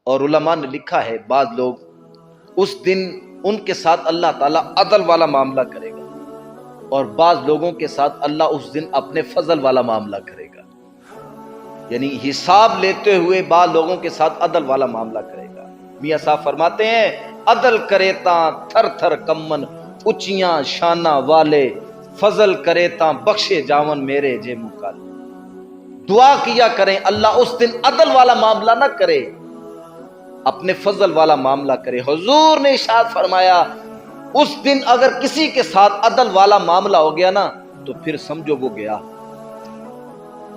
اور علماء نے لکھا ہے بعض لوگ اس دن ان کے ساتھ اللہ تعالیٰ عدل والا معاملہ کرے گا، اور بعض لوگوں کے ساتھ اللہ اس دن اپنے فضل والا معاملہ کرے گا، یعنی حساب لیتے ہوئے بعض لوگوں کے ساتھ عدل والا معاملہ کرے گا۔ میاں صاحب فرماتے ہیں عدل کرے تاں تھر تھر کمن اچیاں شانہ والے، فضل کرے تاں بخشے جاون میرے جے مکال۔ دعا کیا کریں اللہ اس دن عدل والا معاملہ نہ کرے، اپنے فضل والا معاملہ کرے۔ حضور نے ارشاد فرمایا اس دن اگر کسی کے ساتھ عدل والا معاملہ ہو گیا نا تو پھر سمجھو وہ گیا۔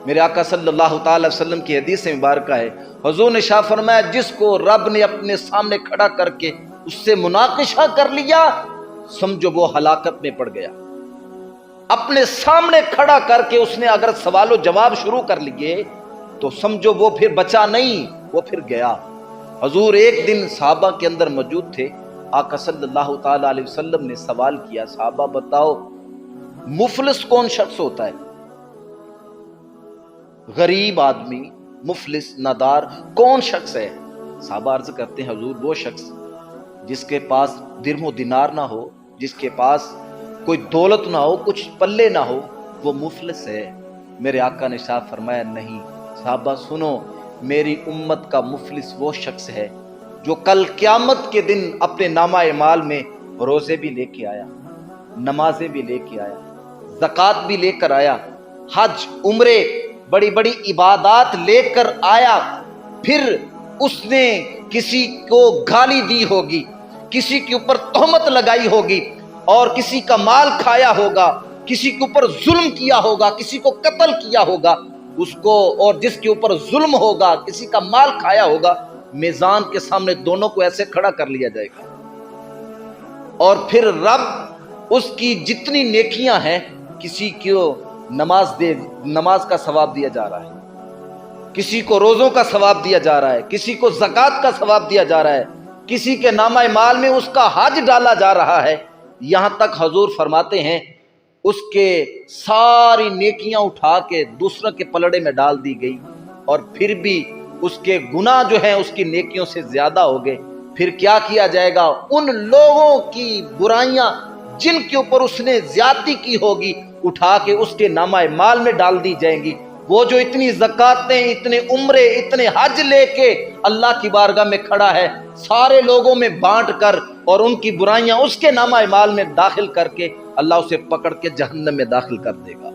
میرے آقا صلی اللہ تعالی وسلم کی حدیث مبارکہ ہے، حضور نے ارشاد فرمایا جس کو رب نے اپنے سامنے کھڑا کر کے اس سے مناقشہ کر لیا سمجھو وہ ہلاکت میں پڑ گیا۔ اپنے سامنے کھڑا کر کے اس نے اگر سوال و جواب شروع کر لیے تو سمجھو وہ پھر بچا نہیں، وہ پھر گیا۔ حضور ایک دن صحابہ کے اندر موجود تھے، آقا صلی اللہ تعالی علیہ وسلم نے سوال کیا صحابہ بتاؤ مفلس کون شخص ہوتا ہے؟ غریب آدمی، مفلس، نادار کون شخص ہے؟ صحابہ عرض کرتے ہیں حضور وہ شخص جس کے پاس درہم و دینار نہ ہو، جس کے پاس کوئی دولت نہ ہو، کچھ پلے نہ ہو، وہ مفلس ہے۔ میرے آقا نے ارشاد فرمایا نہیں، صحابہ سنو میری امت کا مفلس وہ شخص ہے جو کل قیامت کے دن اپنے نامہ اعمال میں روزے بھی لے کے آیا، نمازیں بھی لے کے آیا، زکوٰۃ بھی لے کر آیا، حج عمرے بڑی بڑی عبادات لے کر آیا، پھر اس نے کسی کو گالی دی ہوگی، کسی کے اوپر تہمت لگائی ہوگی اور کسی کا مال کھایا ہوگا، کسی کے اوپر ظلم کیا ہوگا، کسی کو قتل کیا ہوگا، اس کو اور جس کے اوپر ظلم ہوگا، کسی کا مال کھایا ہوگا، میزان کے سامنے دونوں کو ایسے کھڑا کر لیا جائے گا، اور پھر رب اس کی جتنی نیکیاں ہیں کسی کو نماز کا ثواب دیا جا رہا ہے، کسی کو روزوں کا ثواب دیا جا رہا ہے، کسی کو زکوٰۃ کا ثواب دیا جا رہا ہے، کسی کے نامہ مال میں اس کا حج ڈالا جا رہا ہے، یہاں تک حضور فرماتے ہیں اس کے ساری نیکیاں اٹھا کے دوسروں کے پلڑے میں ڈال دی گئی، اور پھر بھی اس کے گناہ جو ہیں اس کی نیکیوں سے زیادہ ہو گئے۔ پھر کیا کیا جائے گا؟ ان لوگوں کی برائیاں جن کے اوپر اس نے زیادتی کی ہوگی اٹھا کے اس کے نامہ مال میں ڈال دی جائیں گی۔ وہ جو اتنی زکاتیں، اتنے عمرے، اتنے حج لے کے اللہ کی بارگاہ میں کھڑا ہے، سارے لوگوں میں بانٹ کر اور ان کی برائیاں اس کے نامہ مال میں داخل کر کے اللہ اسے پکڑ کے جہنم میں داخل کر دے گا۔